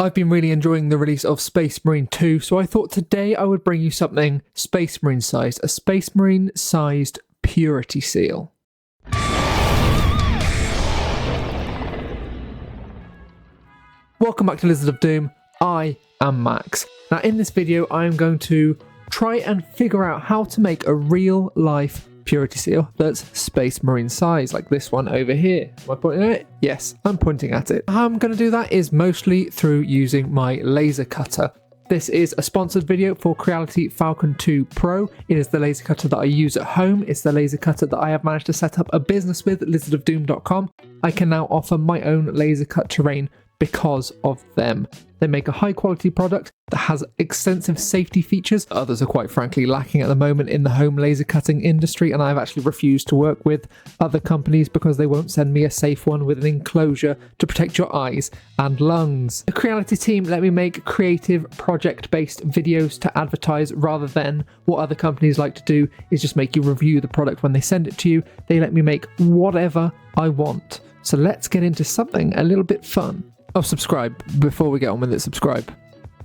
I've been really enjoying the release of Space Marine 2, so I thought today I would bring you something Space Marine sized, a Space Marine sized Purity Seal. Welcome back to Lizard of Doom. I am Max. Now in this video I am going to try and figure out how to make a real life Purity Seal that's Space Marine size, like this one over here. Am I pointing at it? Yes, I'm pointing at it. How I'm going to do that is mostly through using my laser cutter. This is a sponsored video for Creality Falcon 2 Pro. It is the laser cutter that I use at home. It's the laser cutter that I have managed to set up a business with, lizardofdoom.com. I can now offer my own laser cut terrain because of them. They make a high quality product that has extensive safety features. Others are quite frankly lacking at the moment in the home laser cutting industry, and I've actually refused to work with other companies because they won't send me a safe one with an enclosure to protect your eyes and lungs. The Creality team let me make creative project-based videos to advertise rather than what other companies like to do is just make you review the product when they send it to you. They let me make whatever I want. So let's get into something a little bit fun. Oh, subscribe. Before we get on with it, subscribe.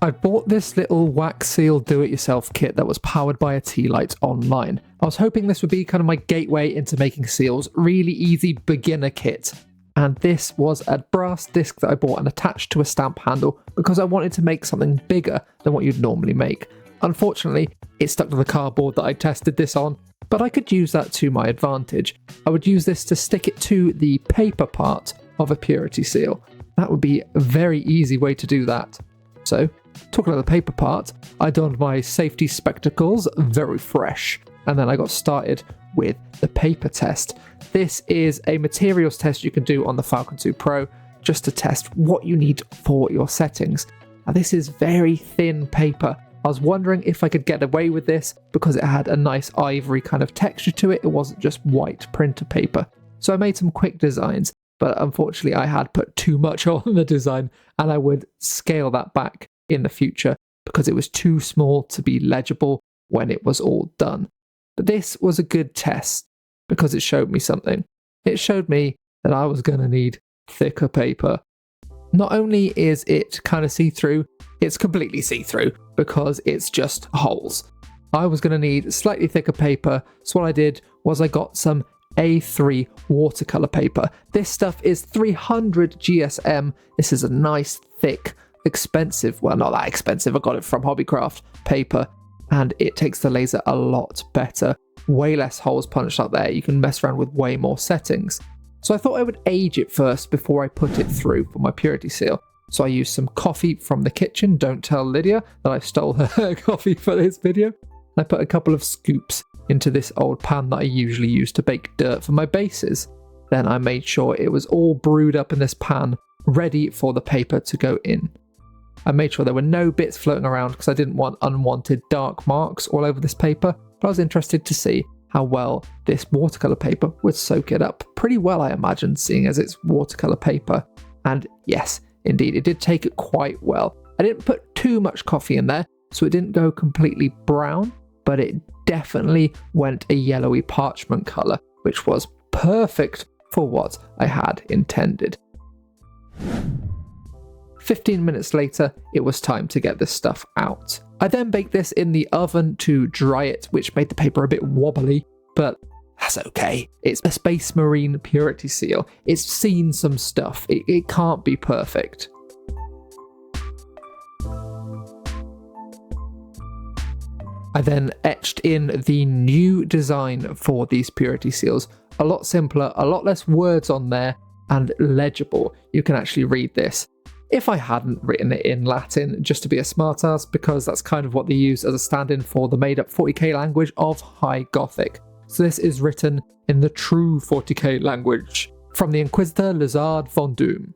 I bought this little wax seal do-it-yourself kit that was powered by a tea light online. I was hoping this would be kind of my gateway into making seals, really easy beginner kit. And this was a brass disc that I bought and attached to a stamp handle because I wanted to make something bigger than what you'd normally make. Unfortunately, it stuck to the cardboard that I tested this on, but I could use that to my advantage. I would use this to stick it to the paper part of a Purity Seal. That would be a very easy way to do that. So, talking about the paper part, I donned my safety spectacles, very fresh, and then I got started with the paper test. This is a materials test you can do on the Falcon 2 Pro just to test what you need for your settings. Now, this is very thin paper. I was wondering if I could get away with this because it had a nice ivory kind of texture to it. It wasn't just white printer paper. So I made some quick designs. But unfortunately I had put too much on the design and I would scale that back in the future because it was too small to be legible when it was all done. But this was a good test because it showed me something. It showed me that I was going to need thicker paper. Not only is it kind of see-through, it's completely see-through because it's just holes. I was going to need slightly thicker paper, so what I did was I got some A3 watercolor paper. This stuff is 300 GSM. This is a nice, thick, expensive, well, not that expensive, I got it from Hobbycraft paper, and it takes the laser a lot better. Way less holes punched up there. You can mess around with way more settings. So I thought I would age it first before I put it through for my Purity Seal. So I used some coffee from the kitchen. Don't tell Lydia that I stole her coffee for this video. I put a couple of scoops into this old pan that I usually use to bake dirt for my bases. Then I made sure it was all brewed up in this pan, ready for the paper to go in. I made sure there were no bits floating around because I didn't want unwanted dark marks all over this paper, but I was interested to see how well this watercolor paper would soak it up. Pretty well, I imagine, seeing as it's watercolor paper. And yes, indeed, it did take it quite well. I didn't put too much coffee in there, so it didn't go completely brown, but it definitely went a yellowy parchment colour, which was perfect for what I had intended. 15 minutes later, it was time to get this stuff out. I then baked this in the oven to dry it, which made the paper a bit wobbly, but that's okay. It's a Space Marine Purity Seal. It's seen some stuff. It can't be perfect. I then etched in the new design for these Purity Seals. A lot simpler, a lot less words on there, and legible. You can actually read this. If I hadn't written it in Latin just to be a smartass, because that's kind of what they use as a stand-in for the made-up 40k language of High Gothic. So this is written in the true 40k language, from the Inquisitor Lizard von Doom.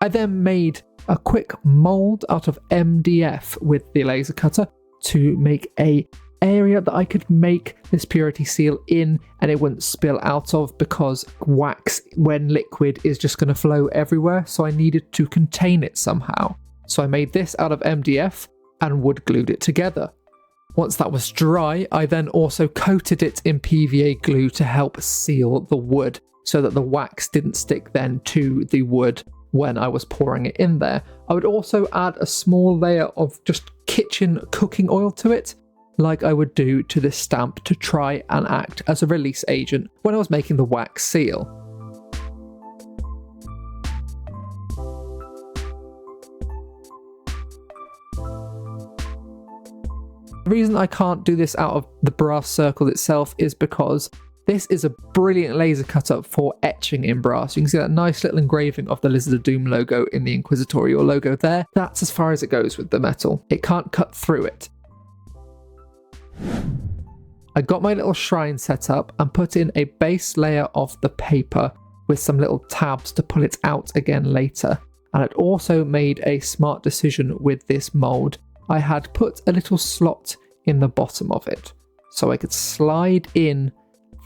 I then made a quick mould out of MDF with the laser cutter, to make a area that I could make this Purity Seal in and it wouldn't spill out of, because wax when liquid is just going to flow everywhere, so I needed to contain it somehow. So I made this out of MDF and wood glued it together. Once that was dry, I then also coated it in PVA glue to help seal the wood so that the wax didn't stick then to the wood when I was pouring it in there. I would also add a small layer of just kitchen cooking oil to it, like I would do to this stamp, to try and act as a release agent when I was making the wax seal. The reason I can't do this out of the brass circle itself is because this is a brilliant laser cutter for etching in brass. You can see that nice little engraving of the Lizard of Doom logo in the Inquisitorial logo there. That's as far as it goes with the metal. It can't cut through it. I got my little shrine set up and put in a base layer of the paper with some little tabs to pull it out again later. And I'd also made a smart decision with this mould. I had put a little slot in the bottom of it so I could slide in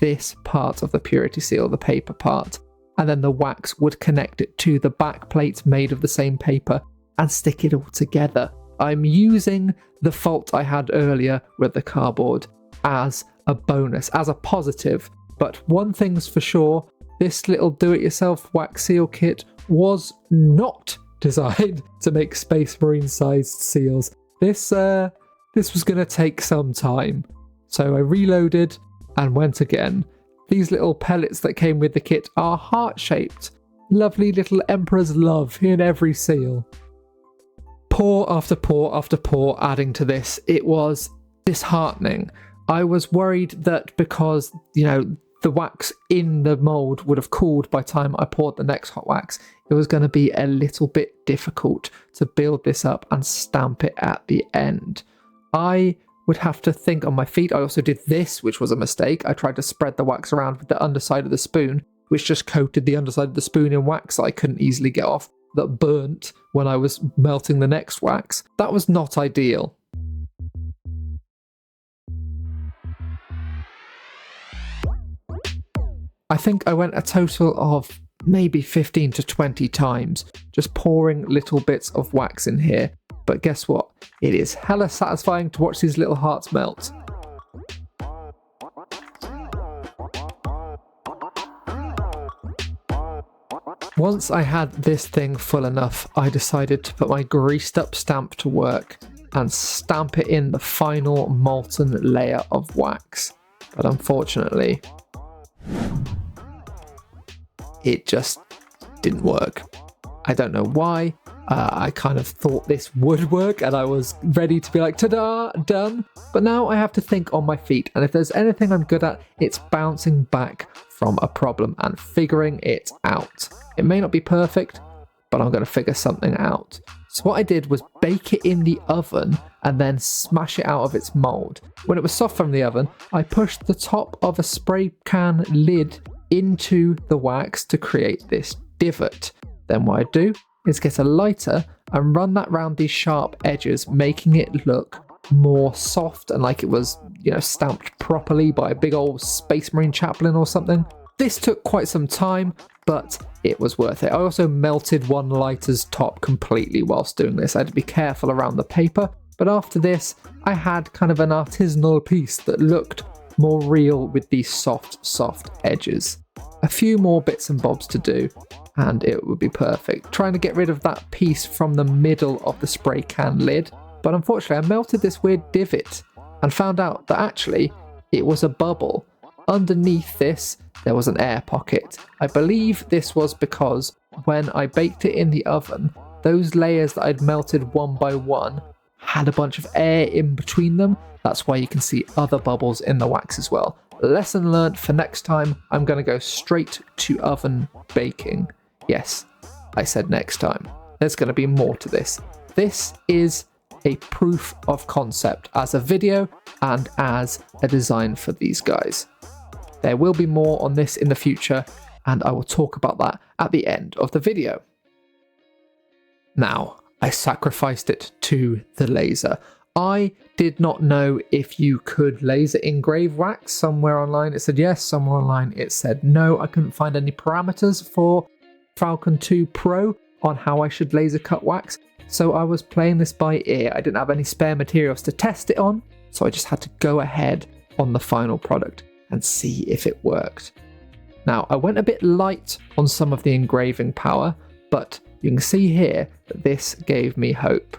this part of the purity seal, the paper part, and then the wax would connect it to the back plate made of the same paper and stick it all together. I'm using the fault I had earlier with the cardboard as a bonus, as a positive, but one thing's for sure, this little do-it-yourself wax seal kit was not designed to make Space Marine sized seals. This was going to take some time, so I reloaded and went again. These little pellets that came with the kit are heart-shaped. Lovely little Emperor's love in every seal. Pour after pour after pour adding to this, it was disheartening. I was worried that because, the wax in the mould would have cooled by the time I poured the next hot wax, it was going to be a little bit difficult to build this up and stamp it at the end. I would have to think on my feet. I also did this, which was a mistake. I tried to spread the wax around with the underside of the spoon, which just coated the underside of the spoon in wax that I couldn't easily get off, that burnt when I was melting the next wax. That was not ideal. I think I went a total of maybe 15 to 20 times just pouring little bits of wax in here. But guess what? It is hella satisfying to watch these little hearts melt. Once I had this thing full enough, I decided to put my greased up stamp to work and stamp it in the final molten layer of wax. But unfortunately, it just didn't work. I don't know why. I kind of thought this would work and I was ready to be like, ta-da, done. But now I have to think on my feet, and if there's anything I'm good at, it's bouncing back from a problem and figuring it out. It may not be perfect, but I'm going to figure something out. So what I did was bake it in the oven and then smash it out of its mould. When it was soft from the oven, I pushed the top of a spray can lid into the wax to create this divot. Then what I do is get a lighter and run that round these sharp edges, making it look more soft and like it was, stamped properly by a big old Space Marine chaplain or something. This took quite some time, but it was worth it. I also melted one lighter's top completely whilst doing this. I had to be careful around the paper, but after this, I had kind of an artisanal piece that looked more real with these soft edges. A few more bits and bobs to do, and it would be perfect. Trying to get rid of that piece from the middle of the spray can lid, but unfortunately I melted this weird divot and found out that actually it was a bubble. Underneath this, there was an air pocket. I believe this was because when I baked it in the oven, those layers that I'd melted one by one had a bunch of air in between them. That's why you can see other bubbles in the wax as well. Lesson learned for next time, I'm going to go straight to oven baking. Yes, I said next time. There's going to be more to this. This is a proof of concept as a video and as a design for these guys. There will be more on this in the future, and I will talk about that at the end of the video. Now, I sacrificed it to the laser. I did not know if you could laser engrave wax. Somewhere online it said yes, somewhere online it said no. I couldn't find any parameters for Falcon 2 Pro on how I should laser cut wax, so I was playing this by ear. I didn't have any spare materials to test it on, so I just had to go ahead on the final product and see if it worked. Now, I went a bit light on some of the engraving power, but you can see here that this gave me hope.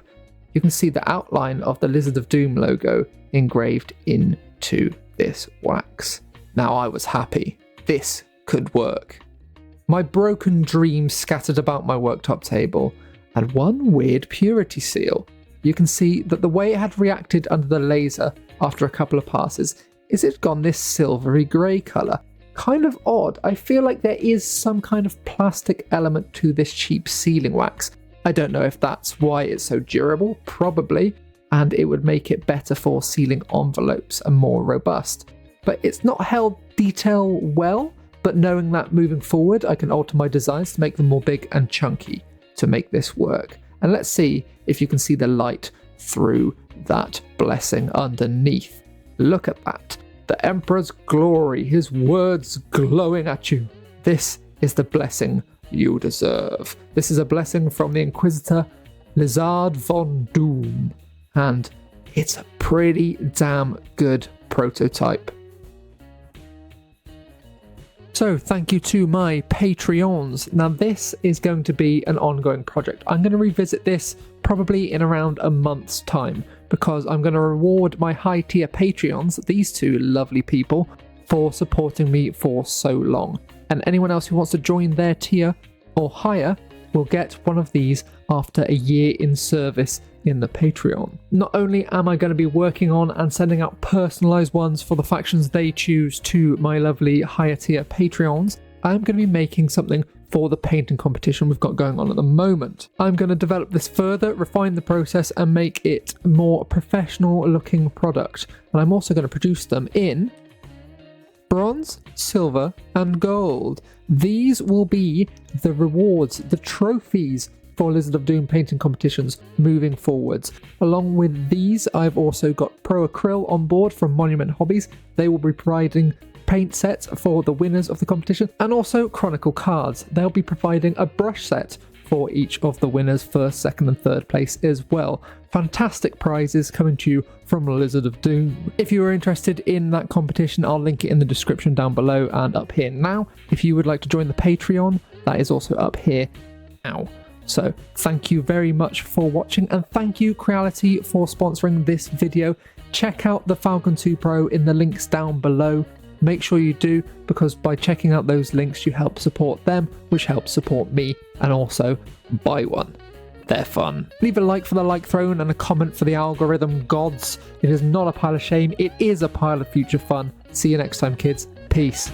You can see the outline of the Lizard of Doom logo engraved into this wax. Now I was happy. This could work. My broken dreams scattered about my worktop table, and one weird purity seal. You can see that the way it had reacted under the laser after a couple of passes is it gone this silvery grey colour. Kind of odd. I feel like there is some kind of plastic element to this cheap sealing wax. I don't know if that's why it's so durable, probably, and it would make it better for sealing envelopes and more robust. But it's not held detail well, but knowing that moving forward I can alter my designs to make them more big and chunky to make this work. And let's see if you can see the light through that blessing underneath. Look at that. The Emperor's glory, his words glowing at you. This is the blessing you deserve. This is a blessing from the Inquisitor Lizard von Doom, and it's a pretty damn good prototype. So thank you to my Patreons. Now this is going to be an ongoing project. I'm going to revisit this probably in around a month's time, because I'm going to reward my high tier Patreons, these two lovely people, for supporting me for so long. And anyone else who wants to join their tier or higher will get one of these after a year in service in the Patreon. Not only am I going to be working on and sending out personalised ones for the factions they choose to my lovely higher tier Patreons, I'm going to be making something for the painting competition we've got going on at the moment. I'm going to develop this further, refine the process and make it a more professional looking product. And I'm also going to produce them in bronze, silver and gold. These will be the rewards, the trophies for Lizard of Doom painting competitions moving forwards. Along with these, I've also got Pro Acryl on board from Monument Hobbies. They will be providing paint sets for the winners of the competition, and also Chronicle cards. They'll be providing a brush set for each of the winners, first, second and third place as well. Fantastic prizes coming to you from Lizard of Doom. If you are interested in that competition, I'll link it in the description down below and up here now. If you would like to join the Patreon, that is also up here now. So thank you very much for watching, and thank you Creality for sponsoring this video. Check out the Falcon 2 Pro in the links down below. Make sure you do, because by checking out those links you help support them, which helps support me, and also buy one. They're fun. Leave a like for the like throne and a comment for the algorithm gods. It is not a pile of shame, it is a pile of future fun. See you next time, kids. Peace.